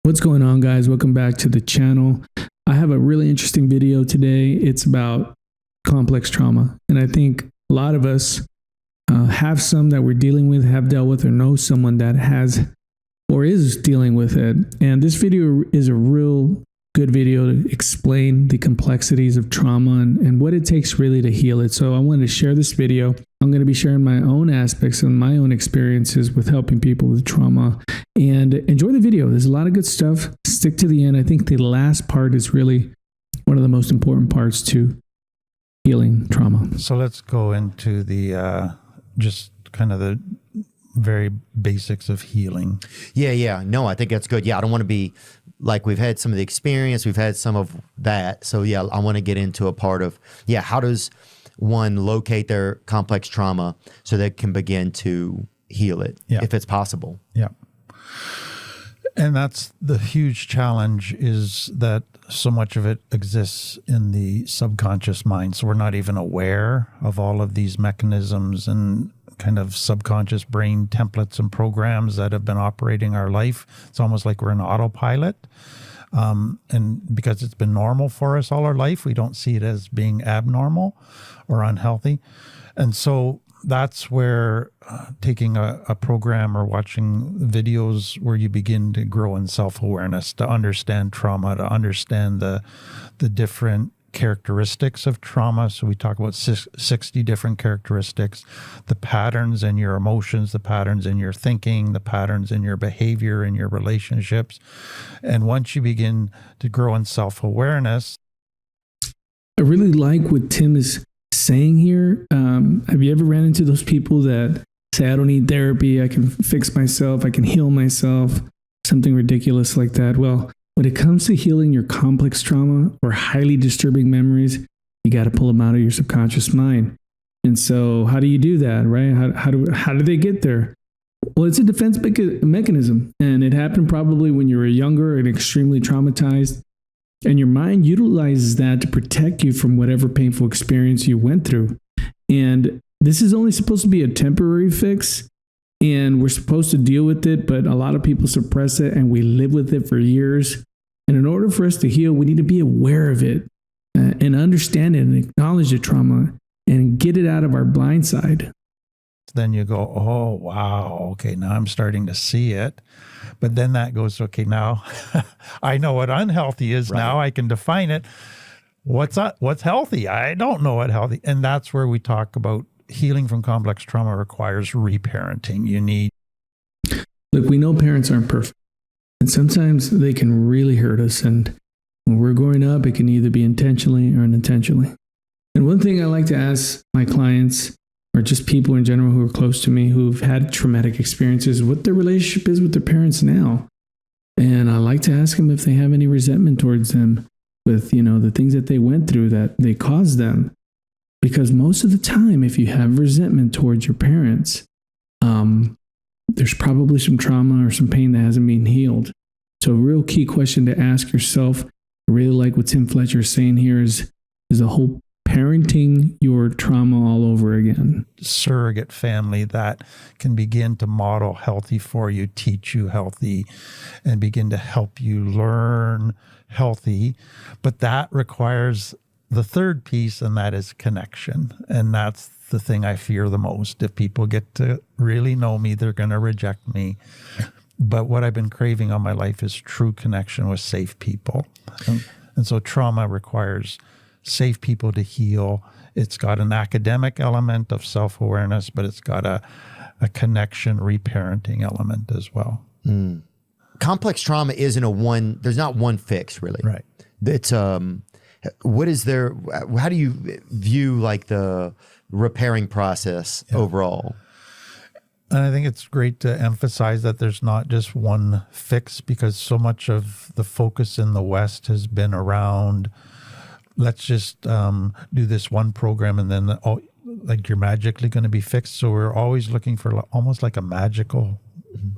What's going on, guys? Welcome back to the channel. I have a really interesting video today. It's about complex trauma. And I think a lot of us have some that we're dealing with, have dealt with, or know someone that has or is dealing with it. And this video is a real good video to explain the complexities of trauma and what it takes really to heal it. So I wanted to share this video. I'm going to be sharing my own aspects and my own experiences with helping people with trauma. And enjoy the video. There's a lot of good stuff. Stick to the end. I think the last part is really one of the most important parts to healing trauma. So let's go into the just kind of the very basics of healing. Yeah. No, I think that's good. Yeah, I don't want to be like, we've had some of the experience, we've had some of that. So yeah, I want to get into a part of, how does one locate their complex trauma so they can begin to heal it, if it's possible. Yeah. And that's the huge challenge, is that so much of it exists in the subconscious mind. So we're not even aware of all of these mechanisms and kind of subconscious brain templates and programs that have been operating our life. It's almost like we're in autopilot. And because it's been normal for us all our life, we don't see it as being abnormal or unhealthy. And so that's where taking a program or watching videos where you begin to grow in self-awareness, to understand trauma, to understand the different characteristics of trauma. So we talk about 60 different characteristics, the patterns in your emotions, the patterns in your thinking, the patterns in your behavior, in your relationships. And once you begin to grow in self-awareness. I really like what Tim is saying here. Have you ever ran into those people that say, I don't need therapy, I can fix myself, I can heal myself, something ridiculous like that? Well, when it comes to healing your complex trauma or highly disturbing memories, you got to pull them out of your subconscious mind. And so how do you do that, right? How do they get there? Well, it's a defense mechanism, and it happened probably when you were younger and extremely traumatized. And your mind utilizes that to protect you from whatever painful experience you went through. And this is only supposed to be a temporary fix, and we're supposed to deal with it, but a lot of people suppress it and we live with it for years. And in order for us to heal, we need to be aware of it and understand it and acknowledge the trauma and get it out of our blind side. Then you go, oh, wow, okay, now I'm starting to see it. But then that goes, okay, now I know what unhealthy is. Right. Now I can define it. What's healthy? I don't know what healthy. And that's where we talk about healing from complex trauma requires reparenting. You need. Look, we know parents aren't perfect. And sometimes they can really hurt us. And when we're growing up, it can either be intentionally or unintentionally. And one thing I like to ask my clients, or just people in general who are close to me who've had traumatic experiences, what their relationship is with their parents now. And I like to ask them if they have any resentment towards them with, the things that they went through that they caused them. Because most of the time, if you have resentment towards your parents, there's probably some trauma or some pain that hasn't been healed. So a real key question to ask yourself, I really like what Tim Fletcher is saying here, is the whole parenting your trauma all over again. Surrogate family that can begin to model healthy for you, teach you healthy, and begin to help you learn healthy. But that requires the third piece, and that is connection. And that's the thing I fear the most. If people get to really know me, they're going to reject me. But what I've been craving all my life is true connection with safe people. And so trauma requires safe people to heal. It's got an academic element of self-awareness, but it's got a connection, reparenting element as well. Mm. Complex trauma isn't there's not one fix really. Right. It's, what is there, how do you view like the repairing process overall? And I think it's great to emphasize that there's not just one fix, because so much of the focus in the West has been around, let's just do this one program and then like you're magically going to be fixed. So we're always looking for almost like a magical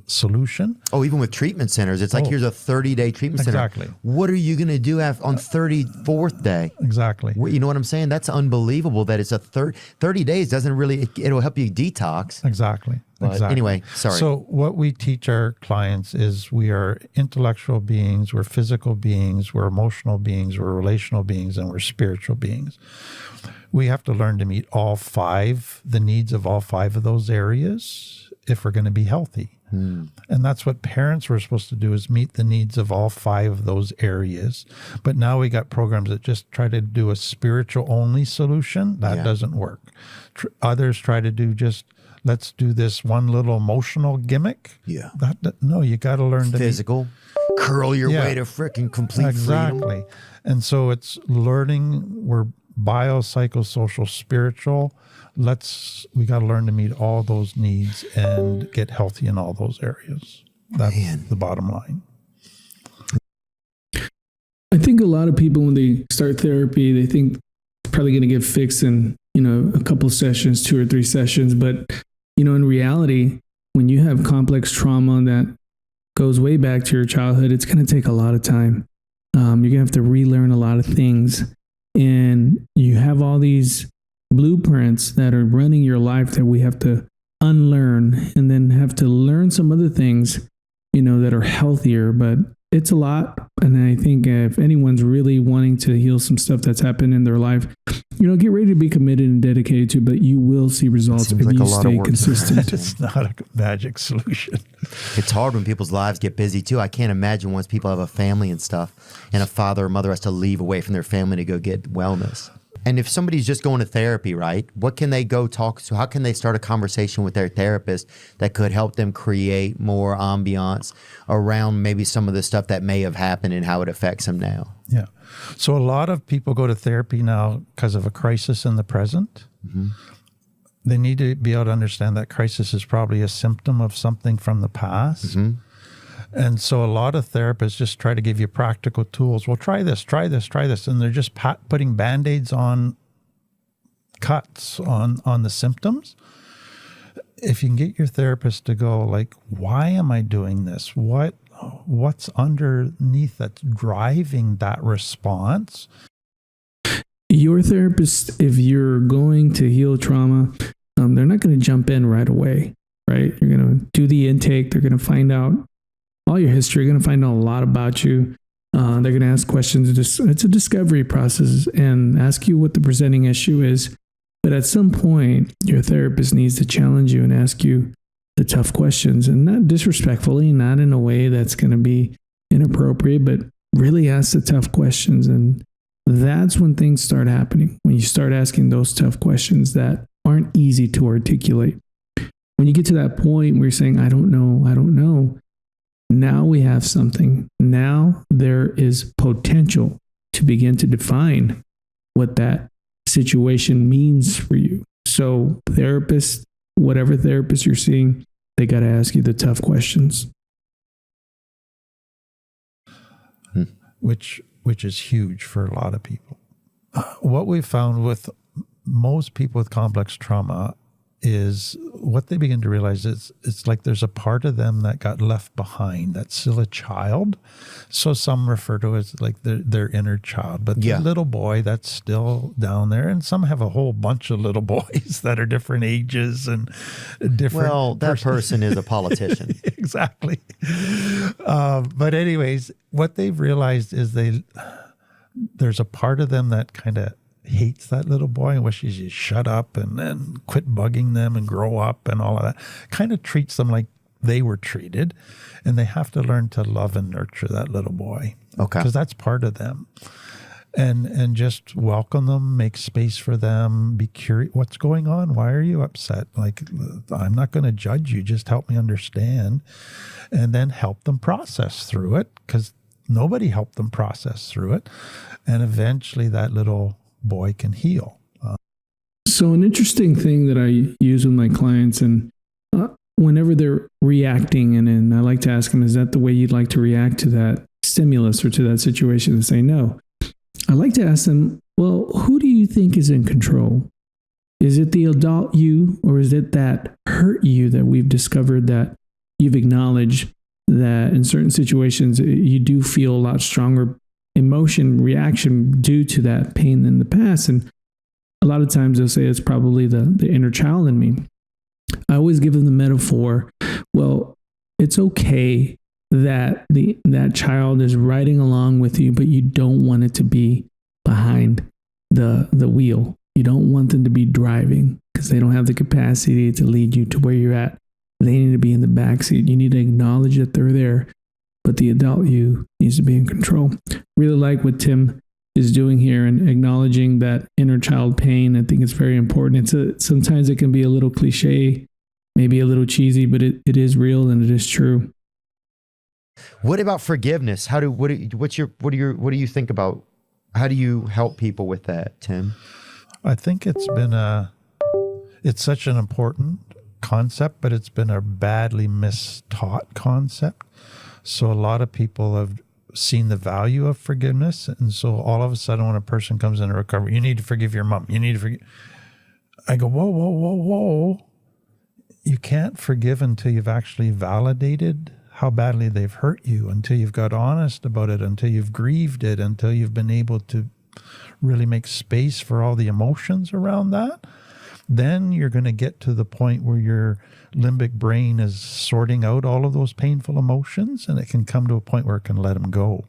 solution. Oh, even with treatment centers, it's like, here's a 30-day treatment center. Exactly. What are you going to do on 34th day? Exactly. You know what I'm saying? That's unbelievable that it's a 30 days doesn't really, it'll help you detox. Exactly. But anyway, sorry. So what we teach our clients is we are intellectual beings, we're physical beings, we're emotional beings, we're relational beings, and we're spiritual beings. We have to learn to meet the needs of all 5 of those areas if we're going to be healthy. And that's what parents were supposed to do, is meet the needs of all 5 of those areas. But now we got programs that just try to do a spiritual only solution. That doesn't work. Others try to do just, let's do this one little emotional gimmick. Yeah. No, you got to learn to physical. Curl your way to freaking complete freedom. And so it's learning. We're biopsychosocial, spiritual. We got to learn to meet all those needs and get healthy in all those areas. That's the bottom line. I think a lot of people, when they start therapy, they think it's probably going to get fixed in, a couple of sessions, 2 or 3 sessions. But, in reality, when you have complex trauma that goes way back to your childhood, it's going to take a lot of time. You're going to have to relearn a lot of things. And you have all these blueprints that are running your life that we have to unlearn, and then have to learn some other things, that are healthier. But it's a lot. And I think if anyone's really wanting to heal some stuff that's happened in their life, get ready to be committed and dedicated to, but you will see results if you stay consistent. It's not a magic solution. It's hard when people's lives get busy too. I can't imagine once people have a family and stuff, and a father or mother has to leave away from their family to go get wellness. And if somebody's just going to therapy, right, what can they go talk to? How can they start a conversation with their therapist that could help them create more ambiance around maybe some of the stuff that may have happened and how it affects them now? Yeah. So a lot of people go to therapy now because of a crisis in the present. They need to be able to understand that crisis is probably a symptom of something from the past. And so a lot of therapists just try to give you practical tools. Well, try this, try this, try this. And they're just putting Band-Aids on cuts on the symptoms. If you can get your therapist to go like, why am I doing this? What's underneath that's driving that response? Your therapist, if you're going to heal trauma, they're not going to jump in right away, right? You're going to do the intake. They're going to find out all your history. You're going to find out a lot about you. They're going to ask questions. It's a discovery process and ask you what the presenting issue is. But at some point, your therapist needs to challenge you and ask you the tough questions, and not disrespectfully, not in a way that's going to be inappropriate, but really ask the tough questions. And that's when things start happening, when you start asking those tough questions that aren't easy to articulate. When you get to that point where you're saying, I don't know, now we have something. Now there is potential to begin to define what that situation means for you. So therapists, whatever therapist you're seeing, they got to ask you the tough questions. Which is huge for a lot of people. What we found with most people with complex trauma is what they begin to realize is it's like there's a part of them that got left behind, that's still a child. So some refer to it as like their inner child, but the little boy that's still down there. And some have a whole bunch of little boys that are different ages and different. Well, that person is a politician. Exactly. But anyways, what they've realized is there's a part of them that kind of hates that little boy and wishes you shut up and quit bugging them and grow up and all of that. Kind of treats them like they were treated, and they have to learn to love and nurture that little boy. Okay. Because that's part of them. And just welcome them, make space for them, be curious, what's going on? Why are you upset? Like, I'm not going to judge you, just help me understand, and then help them process through it, because nobody helped them process through it. And eventually that little boy can heal. So an interesting thing that I use with my clients, and whenever they're reacting, and I like to ask them, is that the way you'd like to react to that stimulus or to that situation? And say no. I like to ask them, well, who do you think is in control? Is it the adult you, or is it that hurt you that we've discovered that you've acknowledged that in certain situations, you do feel a lot stronger emotion reaction due to that pain in the past. And a lot of times they'll say it's probably the inner child in me. I always give them the metaphor, well, it's okay that that child is riding along with you, but you don't want it to be behind the wheel. You don't want them to be driving because they don't have the capacity to lead you to where you're at. They need to be in the back seat. You need to acknowledge that they're there, but the adult you needs to be in control. Really like what Tim is doing here and acknowledging that inner child pain. I think it's very important. Sometimes it can be a little cliche, maybe a little cheesy, but it is real and it is true. What about forgiveness? What do you think about? How do you help people with that, Tim? I think it's such an important concept, but it's been a badly mistaught concept. So a lot of people have seen the value of forgiveness. And so all of a sudden when a person comes into recovery, you need to forgive your mom. You need to forgive. I go, whoa, whoa, whoa, whoa. You can't forgive until you've actually validated how badly they've hurt you, until you've got honest about it, until you've grieved it, until you've been able to really make space for all the emotions around that. Then you're going to get to the point where your limbic brain is sorting out all of those painful emotions, and it can come to a point where it can let them go.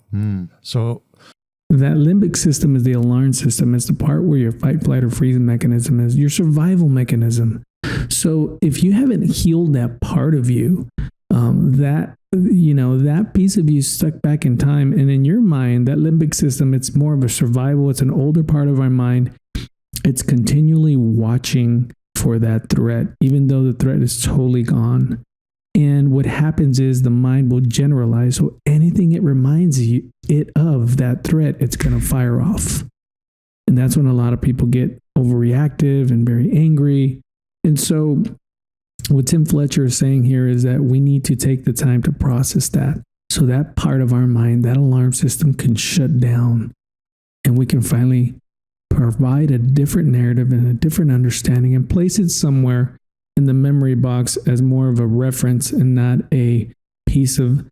So that limbic system is the alarm system. It's the part where your fight, flight, or freeze mechanism is, your survival mechanism. So if you haven't healed that part of you, that piece of you stuck back in time, and in your mind, that limbic system, it's more of a survival. It's an older part of our mind. It's continually watching for that threat, even though the threat is totally gone. And what happens is the mind will generalize. So anything it reminds it of that threat, it's going to fire off. And that's when a lot of people get overreactive and very angry. And so what Tim Fletcher is saying here is that we need to take the time to process that. So that part of our mind, that alarm system can shut down and we can finally provide a different narrative and a different understanding and place it somewhere in the memory box as more of a reference and not a piece of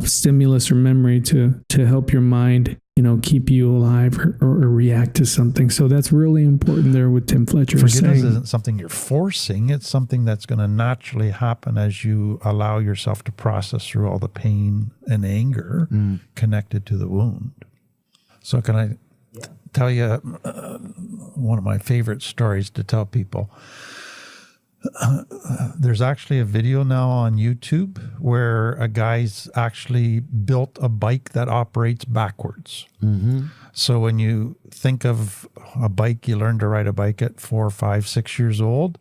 stimulus or memory to help your mind, keep you alive or react to something. So that's really important there with Tim Fletcher. Forgiveness isn't something you're forcing. It's something that's going to naturally happen as you allow yourself to process through all the pain and anger connected to the wound. So can I tell you one of my favorite stories to tell people? There's actually a video now on YouTube where a guy's actually built a bike that operates backwards. Mm-hmm. So when you think of a bike, you learn to ride a bike at 4, 5, 6 years old.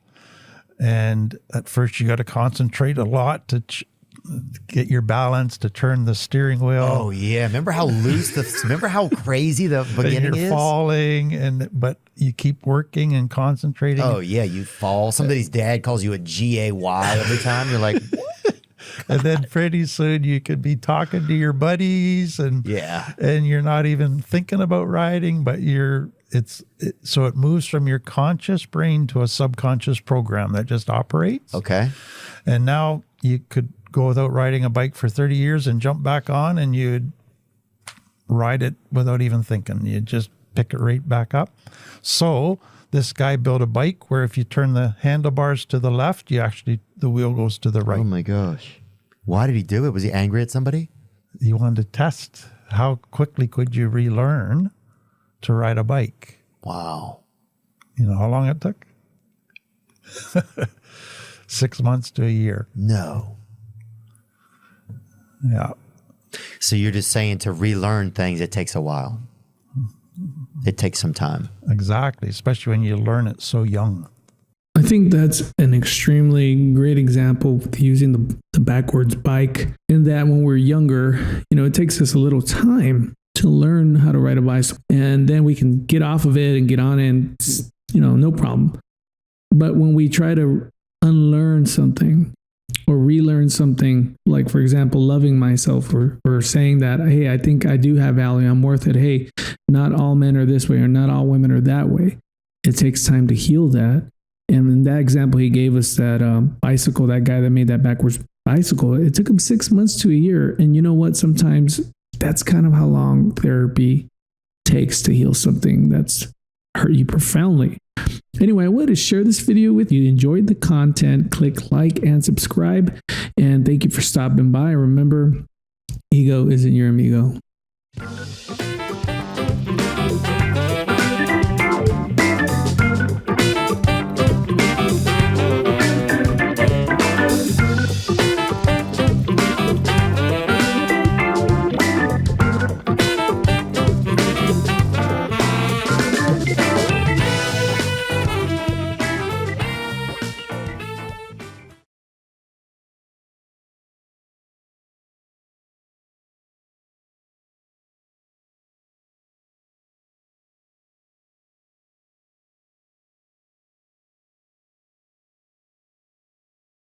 And at first you got to concentrate a lot to get your balance, to turn the steering wheel. Oh yeah. Remember how remember how crazy the beginning and you're falling, but you keep working and concentrating. Oh yeah. You fall. Somebody's dad calls you a GAY every time. You're like, what? And then pretty soon you could be talking to your buddies and you're not even thinking about riding, but so it moves from your conscious brain to a subconscious program that just operates. Okay. And now you could go without riding a bike for 30 years and jump back on and you'd ride it without even thinking. You'd just pick it right back up. So this guy built a bike where if you turn the handlebars to the left, the wheel goes to the right. Oh my gosh. Why did he do it? Was he angry at somebody? He wanted to test how quickly could you relearn to ride a bike. Wow. You know how long it took? 6 months to a year. No. Yeah. So you're just saying to relearn things, it takes a while. It takes some time. Exactly, especially when you learn it so young. I think that's an extremely great example with using the backwards bike, in that when we're younger, it takes us a little time to learn how to ride a bicycle, and then we can get off of it and get on it and, no problem. But when we try to unlearn something or relearn something, like, for example, loving myself or saying that, hey, I think I do have value, I'm worth it. Hey, not all men are this way or not all women are that way. It takes time to heal that. And in that example, he gave us that bicycle, that guy that made that backwards bicycle. It took him 6 months to a year. And you know what? Sometimes that's kind of how long therapy takes to heal something that's hurt you profoundly. Anyway, I wanted to share this video with you. Enjoyed the content. Click like and subscribe. And thank you for stopping by. Remember, ego isn't your amigo.